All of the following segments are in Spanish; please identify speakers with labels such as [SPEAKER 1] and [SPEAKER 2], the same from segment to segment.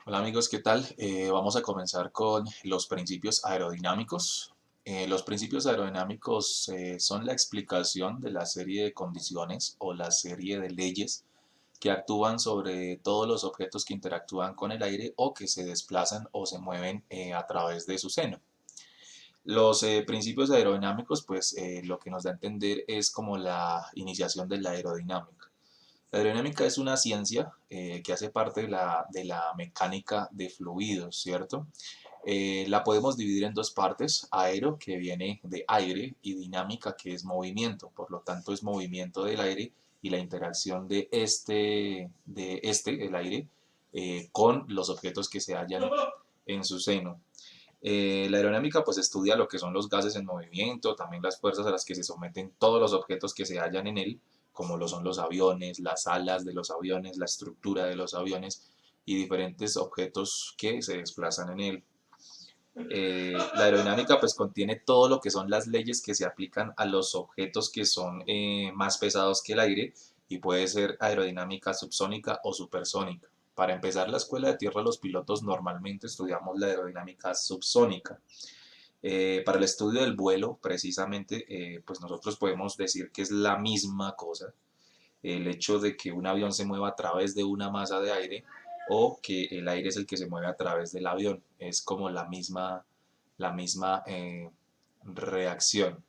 [SPEAKER 1] Hola amigos, ¿qué tal? Vamos a comenzar con los principios aerodinámicos. Los principios aerodinámicos son la explicación de la serie de condiciones o la serie de leyes que actúan sobre todos los objetos que interactúan con el aire o que se desplazan o se mueven a través de su seno. Los principios aerodinámicos, pues lo que nos da a entender es como la iniciación de la aerodinámica. La aerodinámica es una ciencia que hace parte de la mecánica de fluidos, ¿cierto? La podemos dividir en dos partes, aero, que viene de aire, y dinámica, que es movimiento. Por lo tanto, es movimiento del aire y la interacción el aire, con los objetos que se hallan en su seno. La aerodinámica pues estudia lo que son los gases en movimiento, también las fuerzas a las que se someten todos los objetos que se hallan en él, como lo son los aviones, las alas de los aviones, la estructura de los aviones y diferentes objetos que se desplazan en él. La aerodinámica pues contiene todo lo que son las leyes que se aplican a los objetos que son más pesados que el aire y puede ser aerodinámica subsónica o supersónica. Para empezar la escuela de tierra los pilotos normalmente estudiamos la aerodinámica subsónica. Para el estudio del vuelo precisamente pues nosotros podemos decir que es la misma cosa. El hecho de que un avión se mueva a través de una masa de aire o que el aire es el que se mueve a través del avión. Es como la misma reacción.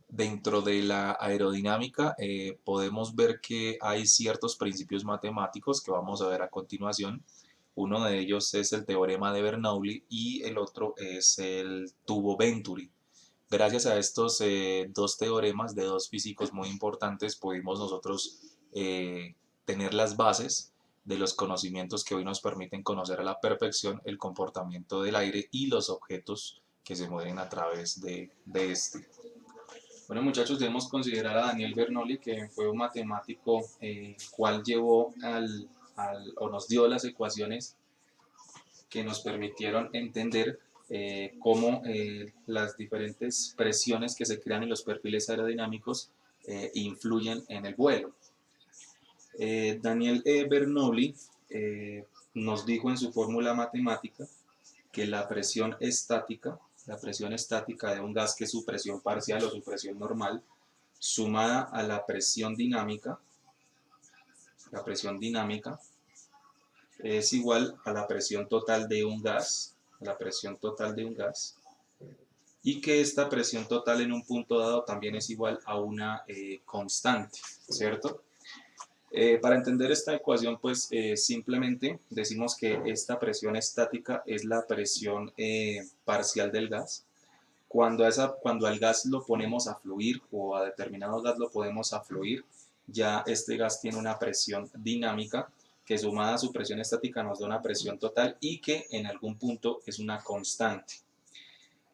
[SPEAKER 1] Dentro de la aerodinámica podemos ver que hay ciertos principios matemáticos que vamos a ver a continuación. Uno de ellos es el teorema de Bernoulli y el otro es el tubo Venturi. Gracias a estos dos teoremas de dos físicos muy importantes pudimos nosotros tener las bases de los conocimientos que hoy nos permiten conocer a la perfección el comportamiento del aire y los objetos que se mueven a través de este. Bueno, muchachos, debemos considerar a Daniel Bernoulli, que fue un matemático cual llevó o nos dio las ecuaciones que nos permitieron entender cómo las diferentes presiones que se crean en los perfiles aerodinámicos influyen en el vuelo. Daniel Bernoulli nos dijo en su fórmula matemática que la presión estática de un gas, que es su presión parcial o su presión normal, sumada a la presión dinámica es igual a la presión total de un gas, y que esta presión total en un punto dado también es igual a una constante, ¿cierto? Para entender esta ecuación, pues simplemente decimos que esta presión estática es la presión parcial del gas. Cuando al gas lo ponemos a fluir o a determinado gas lo podemos a fluir, ya este gas tiene una presión dinámica que sumada a su presión estática nos da una presión total y que en algún punto es una constante.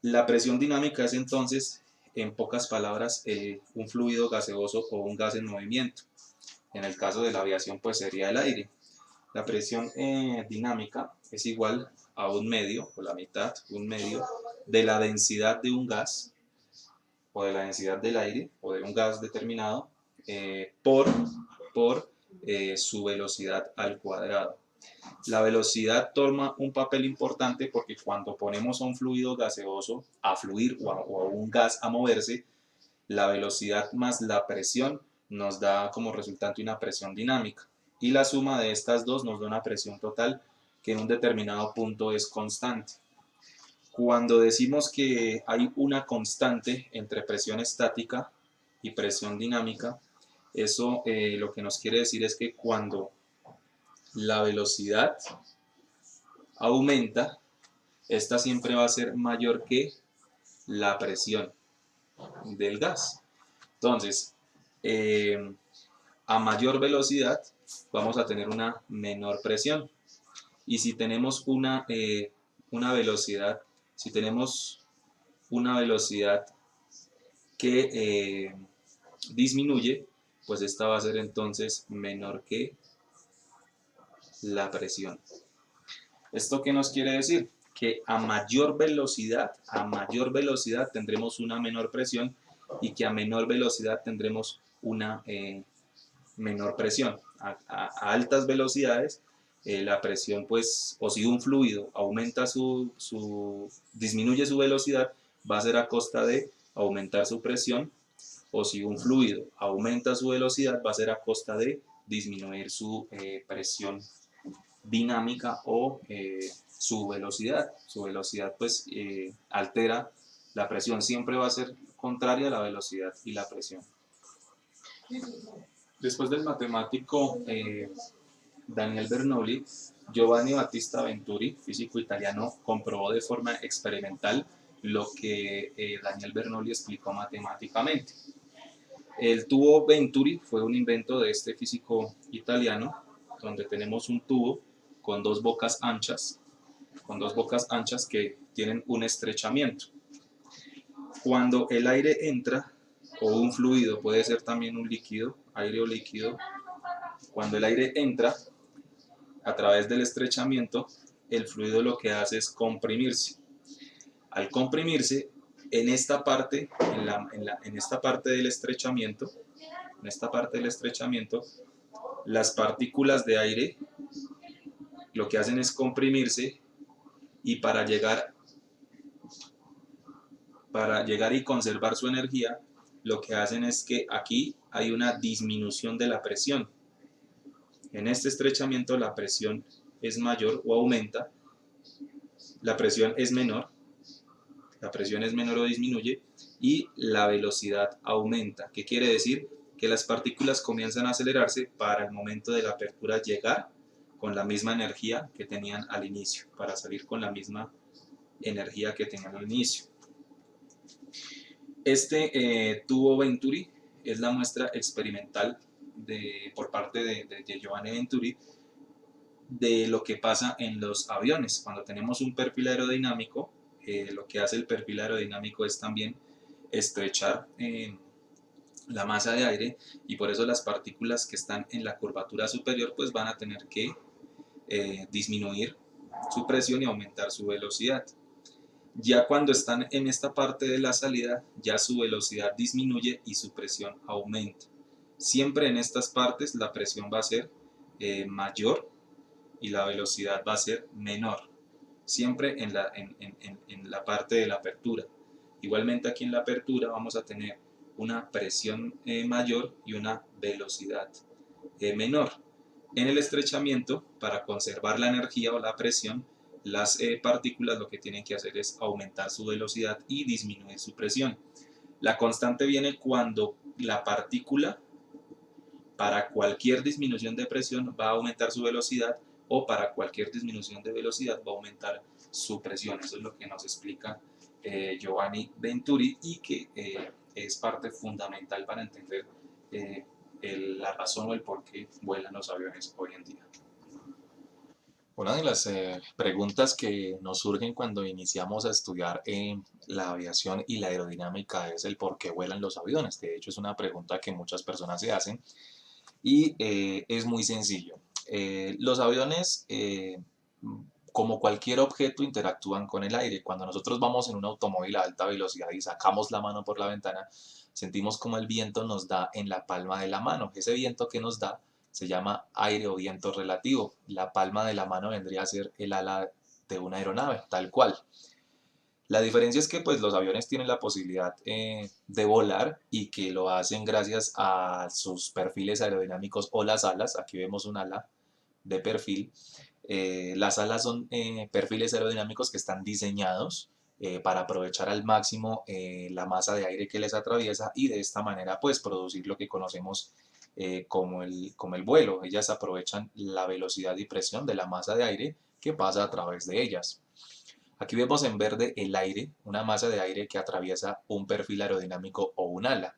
[SPEAKER 1] La presión dinámica es entonces, en pocas palabras, un fluido gaseoso o un gas en movimiento. En el caso de la aviación, pues sería el aire. La presión dinámica es igual a un medio, o la mitad, un medio, de la densidad de un gas, o de la densidad del aire, o de un gas determinado, por su velocidad al cuadrado. La velocidad toma un papel importante porque cuando ponemos a un fluido gaseoso a fluir o a un gas a moverse, la velocidad más la presión nos da como resultante una presión dinámica. Y la suma de estas dos nos da una presión total que en un determinado punto es constante. Cuando decimos que hay una constante entre presión estática y presión dinámica, eso lo que nos quiere decir es que cuando la velocidad aumenta, esta siempre va a ser mayor que la presión del gas. Entonces, a mayor velocidad vamos a tener una menor presión. Y si tenemos una velocidad, si tenemos una velocidad que disminuye, pues esta va a ser entonces menor que la presión. ¿Esto qué nos quiere decir? Que a mayor velocidad tendremos una menor presión y que a menor velocidad tendremos una menor presión. A altas velocidades, la presión, pues, o si un fluido aumenta disminuye su velocidad, va a ser a costa de aumentar su presión, o si un fluido aumenta su velocidad, va a ser a costa de disminuir su presión dinámica o su velocidad. Su velocidad pues altera la presión, siempre va a ser contraria a la velocidad y la presión. Después del matemático Daniel Bernoulli, Giovanni Battista Venturi, físico italiano, comprobó de forma experimental lo que Daniel Bernoulli explicó matemáticamente. El tubo Venturi fue un invento de este físico italiano, donde tenemos un tubo con dos bocas anchas que tienen un estrechamiento. Cuando el aire entra, o un fluido, puede ser también un líquido, aire o líquido, cuando el aire entra a través del estrechamiento, el fluido lo que hace es comprimirse. Al comprimirse, en esta parte, en esta parte del estrechamiento, las partículas de aire lo que hacen es comprimirse y para llegar y conservar su energía, lo que hacen es que aquí hay una disminución de la presión. En este estrechamiento la presión es mayor o aumenta, la presión es menor o disminuye y la velocidad aumenta. ¿Qué quiere decir? Que las partículas comienzan a acelerarse para el momento de la apertura llegar con la misma energía que tenían al inicio, para salir con la misma energía que tenían al inicio. Este tubo Venturi es la muestra experimental por parte de Giovanni Venturi de lo que pasa en los aviones. Cuando tenemos un perfil aerodinámico, lo que hace el perfil aerodinámico es también estrechar la masa de aire y por eso las partículas que están en la curvatura superior pues van a tener que disminuir su presión y aumentar su velocidad. Ya cuando están en esta parte de la salida, ya su velocidad disminuye y su presión aumenta. Siempre en estas partes la presión va a ser mayor y la velocidad va a ser menor. Siempre en la parte de la apertura. Igualmente aquí en la apertura vamos a tener una presión mayor y una velocidad menor. En el estrechamiento, para conservar la energía o la presión, las partículas lo que tienen que hacer es aumentar su velocidad y disminuir su presión. La constante viene cuando la partícula, para cualquier disminución de presión, va a aumentar su velocidad o para cualquier disminución de velocidad va a aumentar su presión. Eso es lo que nos explica Giovanni Venturi y que es parte fundamental para entender la razón o el por qué vuelan los aviones hoy en día.
[SPEAKER 2] Una de las preguntas que nos surgen cuando iniciamos a estudiar la aviación y la aerodinámica es el por qué vuelan los aviones. De hecho, es una pregunta que muchas personas se hacen y es muy sencillo. Los aviones, como cualquier objeto, interactúan con el aire. Cuando nosotros vamos en un automóvil a alta velocidad y sacamos la mano por la ventana, sentimos como el viento nos da en la palma de la mano. Ese viento que nos da se llama aire o viento relativo. La palma de la mano vendría a ser el ala de una aeronave, tal cual. La diferencia es que pues, los aviones tienen la posibilidad de volar y que lo hacen gracias a sus perfiles aerodinámicos o las alas. Aquí vemos un ala de perfil. Las alas son perfiles aerodinámicos que están diseñados para aprovechar al máximo la masa de aire que les atraviesa y de esta manera pues producir lo que conocemos como el vuelo. Ellas aprovechan la velocidad y presión de la masa de aire que pasa a través de ellas. Aquí vemos en verde el aire, una masa de aire que atraviesa un perfil aerodinámico o un ala.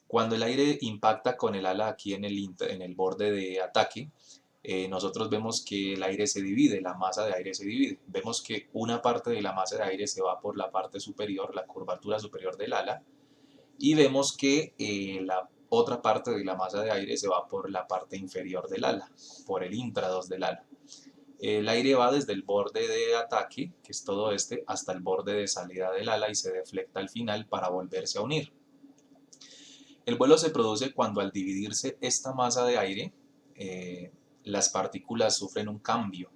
[SPEAKER 2] Cuando el aire impacta con el ala aquí en el borde de ataque, nosotros vemos que el aire se divide, la masa de aire se divide. Vemos que una parte de la masa de aire se va por la parte superior, la curvatura superior del ala, y vemos que la otra parte de la masa de aire se va por la parte inferior del ala, por el intrados del ala. El aire va desde el borde de ataque, que es todo este, hasta el borde de salida del ala y se deflecta al final para volverse a unir. El vuelo se produce cuando al dividirse esta masa de aire, eh, las partículas sufren un cambio,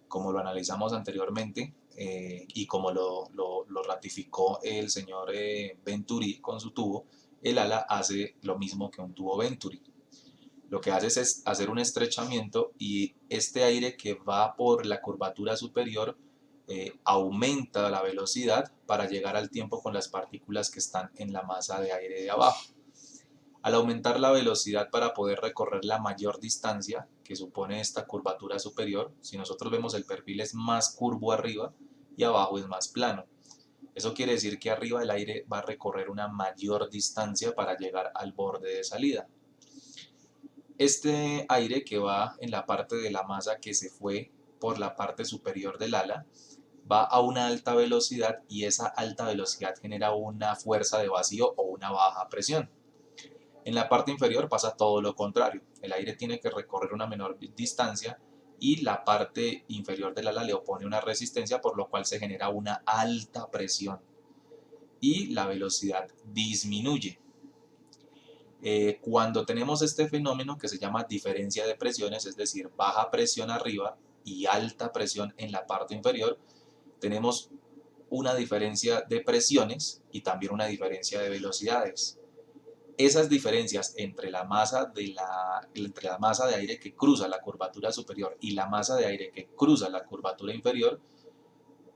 [SPEAKER 2] como lo analizamos anteriormente y como lo ratificó el señor Venturi con su tubo. El ala hace lo mismo que un tubo Venturi. Lo que hace es hacer un estrechamiento y este aire que va por la curvatura superior aumenta la velocidad para llegar al tiempo con las partículas que están en la masa de aire de abajo. Al aumentar la velocidad para poder recorrer la mayor distancia que supone esta curvatura superior, si nosotros vemos el perfil es más curvo arriba y abajo es más plano. Eso quiere decir que arriba el aire va a recorrer una mayor distancia para llegar al borde de salida. Este aire que va en la parte de la masa que se fue por la parte superior del ala va a una alta velocidad y esa alta velocidad genera una fuerza de vacío o una baja presión. En la parte inferior pasa todo lo contrario. El aire tiene que recorrer una menor distancia y la parte inferior del ala le opone una resistencia, por lo cual se genera una alta presión y la velocidad disminuye. Cuando tenemos este fenómeno que se llama diferencia de presiones, es decir, baja presión arriba y alta presión en la parte inferior, tenemos una diferencia de presiones y también una diferencia de velocidades. Esas diferencias entre la masa de aire que cruza la curvatura superior y la masa de aire que cruza la curvatura inferior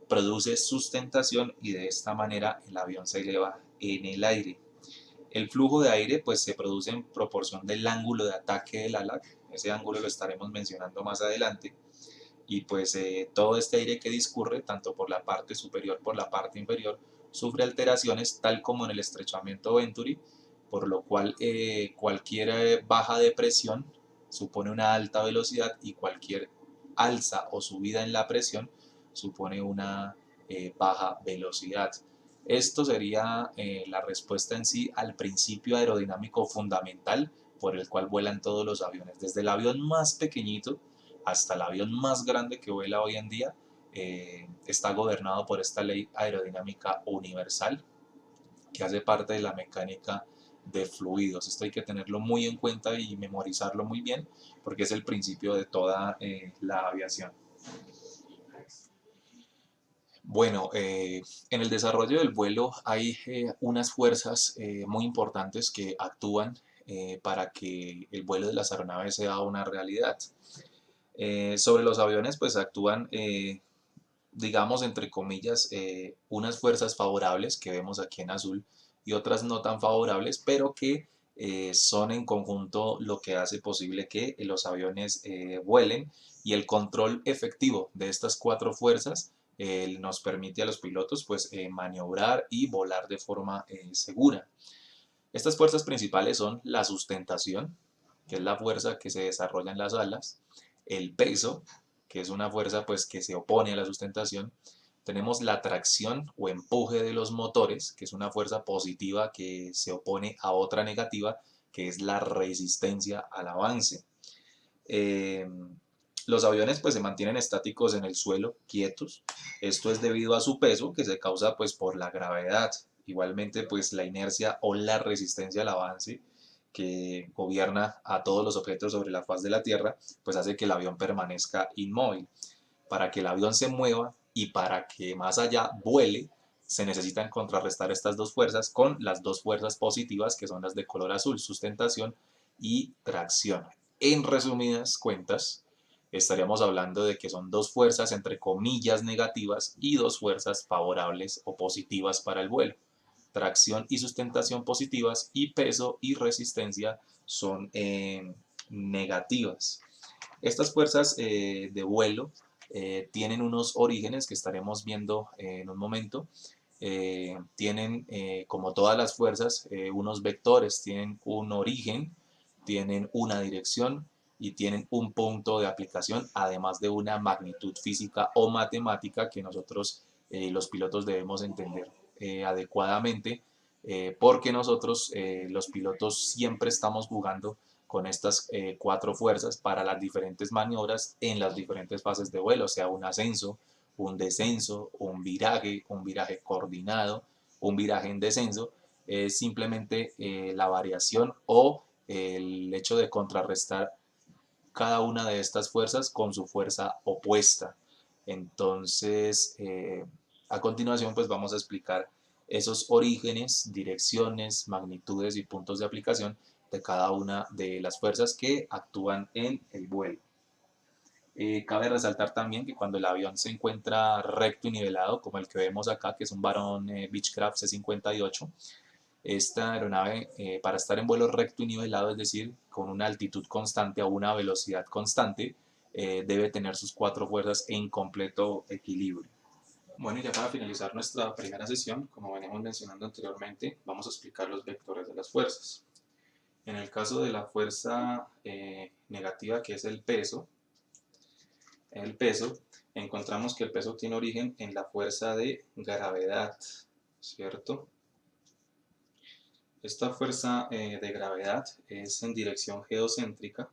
[SPEAKER 2] produce sustentación y de esta manera el avión se eleva en el aire. El flujo de aire pues se produce en proporción del ángulo de ataque del ala, ese ángulo lo estaremos mencionando más adelante, y pues todo este aire que discurre tanto por la parte superior por la parte inferior sufre alteraciones tal como en el estrechamiento Venturi, por lo cual cualquier baja de presión supone una alta velocidad y cualquier alza o subida en la presión supone una baja velocidad. Esto sería la respuesta en sí al principio aerodinámico fundamental por el cual vuelan todos los aviones, desde el avión más pequeñito hasta el avión más grande que vuela hoy en día, está gobernado por esta ley aerodinámica universal que hace parte de la mecánica de fluidos. Esto hay que tenerlo muy en cuenta y memorizarlo muy bien porque es el principio de toda la aviación. Bueno, en el desarrollo del vuelo hay unas fuerzas muy importantes que actúan para que el vuelo de las aeronaves sea una realidad. Sobre los aviones pues actúan, digamos, entre comillas, unas fuerzas favorables que vemos aquí en azul y otras no tan favorables, pero que son en conjunto lo que hace posible que los aviones vuelen, y el control efectivo de estas cuatro fuerzas nos permite a los pilotos pues maniobrar y volar de forma segura. Estas fuerzas principales son la sustentación, que es la fuerza que se desarrolla en las alas, el peso, que es una fuerza pues que se opone a la sustentación. Tenemos la tracción o empuje de los motores, que es una fuerza positiva que se opone a otra negativa, que es la resistencia al avance. Eh, los aviones pues se mantienen estáticos en el suelo, quietos. Esto es debido a su peso, que se causa pues por la gravedad. Igualmente pues la inercia o la resistencia al avance que gobierna a todos los objetos sobre la faz de la Tierra, pues hace que el avión permanezca inmóvil. Para que el avión se mueva y para que más allá vuele, se necesitan contrarrestar estas dos fuerzas con las dos fuerzas positivas que son las de color azul, sustentación y tracción. En resumidas cuentas, estaríamos hablando de que son dos fuerzas entre comillas negativas y dos fuerzas favorables o positivas para el vuelo. Tracción y sustentación positivas y peso y resistencia son negativas. Estas fuerzas de vuelo tienen unos orígenes que estaremos viendo en un momento. Tienen, como todas las fuerzas, unos vectores, tienen un origen, tienen una dirección y tienen un punto de aplicación, además de una magnitud física o matemática que nosotros, los pilotos, debemos entender adecuadamente, porque nosotros, los pilotos, siempre estamos jugando con estas cuatro fuerzas para las diferentes maniobras en las diferentes fases de vuelo, o sea, un ascenso, un descenso, un viraje coordinado, un viraje en descenso, es simplemente la variación o el hecho de contrarrestar cada una de estas fuerzas con su fuerza opuesta. Entonces, a continuación, pues vamos a explicar esos orígenes, direcciones, magnitudes y puntos de aplicación de cada una de las fuerzas que actúan en el vuelo. Cabe resaltar también que cuando el avión se encuentra recto y nivelado, como el que vemos acá, que es un Baron Beechcraft C-58, esta aeronave, para estar en vuelo recto y nivelado, es decir, con una altitud constante o una velocidad constante, debe tener sus cuatro fuerzas en completo equilibrio.
[SPEAKER 1] Bueno, y ya para finalizar nuestra primera sesión, como venimos mencionando anteriormente, vamos a explicar los vectores de las fuerzas. En el caso de la fuerza negativa, que es el peso, encontramos que el peso tiene origen en la fuerza de gravedad, ¿cierto? Esta fuerza de gravedad es en dirección geocéntrica,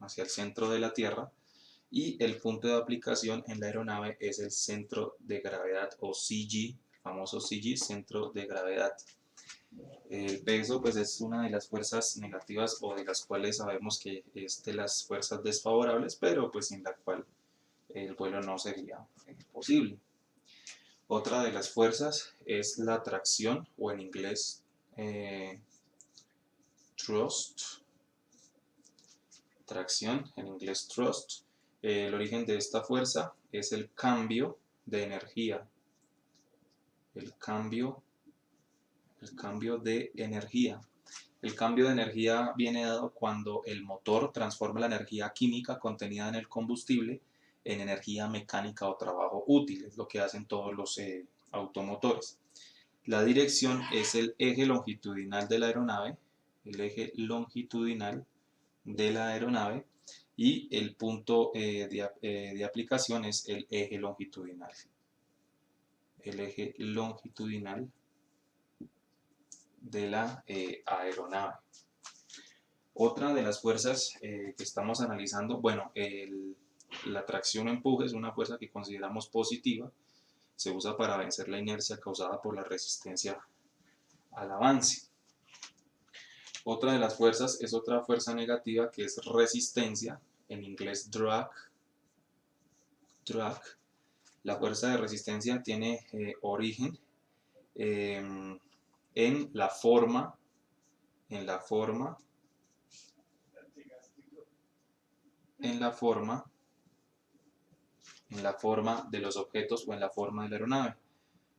[SPEAKER 1] hacia el centro de la Tierra, y el punto de aplicación en la aeronave es el centro de gravedad o CG, el famoso CG, centro de gravedad. El peso pues es una de las fuerzas negativas o de las cuales sabemos que es de las fuerzas desfavorables, pero pues sin la cual el vuelo no sería posible. Otra de las fuerzas es la tracción o en inglés thrust. Tracción, en inglés thrust. El origen de esta fuerza es el cambio de energía. El cambio de energía. El cambio de energía viene dado cuando el motor transforma la energía química contenida en el combustible en energía mecánica o trabajo útil. Es lo que hacen todos los automotores. La dirección es el eje longitudinal de la aeronave. El eje longitudinal de la aeronave. Y el punto de aplicación es el eje longitudinal. El eje longitudinal de la aeronave. Otra de las fuerzas que estamos analizando, bueno, la tracción o empuje es una fuerza que consideramos positiva, se usa para vencer la inercia causada por la resistencia al avance. Otra de las fuerzas es otra fuerza negativa que es resistencia, en inglés drag. La fuerza de resistencia tiene origen en la forma de los objetos o en la forma de la aeronave.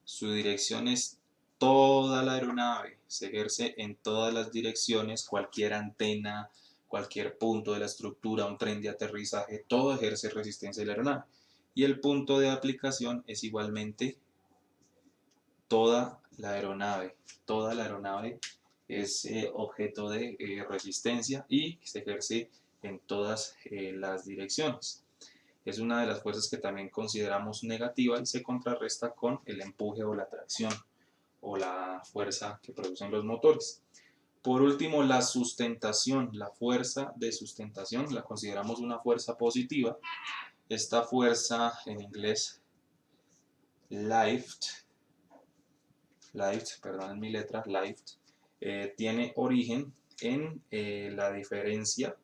[SPEAKER 1] Su dirección es toda la aeronave, se ejerce en todas las direcciones, cualquier antena, cualquier punto de la estructura, un tren de aterrizaje, todo ejerce resistencia de la aeronave. Y el punto de aplicación es igualmente toda la aeronave. Toda la aeronave es objeto de resistencia y se ejerce en todas las direcciones. Es una de las fuerzas que también consideramos negativa y se contrarresta con el empuje o la tracción o la fuerza que producen los motores. Por último, la sustentación, la fuerza de sustentación, la consideramos una fuerza positiva. Esta fuerza, en inglés, lift, perdonen mi letra, lift, tiene origen en la diferencia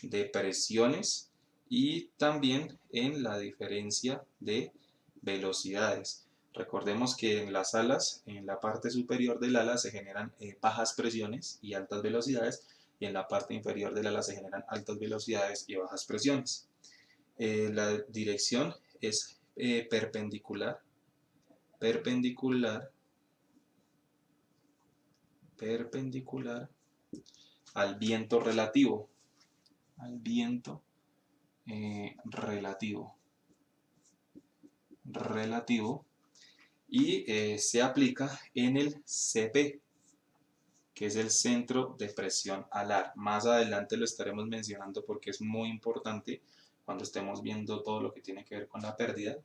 [SPEAKER 1] de presiones y también en la diferencia de velocidades. Recordemos que en las alas, en la parte superior del ala se generan bajas presiones y altas velocidades, y en la parte inferior del ala se generan altas velocidades y bajas presiones. La dirección es perpendicular al viento relativo. Relativo y se aplica en el CP, que es el centro de presión alar. Más adelante lo estaremos mencionando porque es muy importante cuando estemos viendo todo lo que tiene que ver con la pérdida.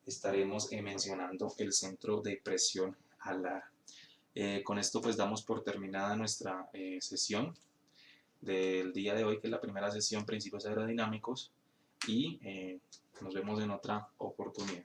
[SPEAKER 1] Estaremos mencionando el centro de presión alar. Con esto pues damos por terminada nuestra sesión del día de hoy, que es la primera sesión, principios aerodinámicos, y nos vemos en otra oportunidad.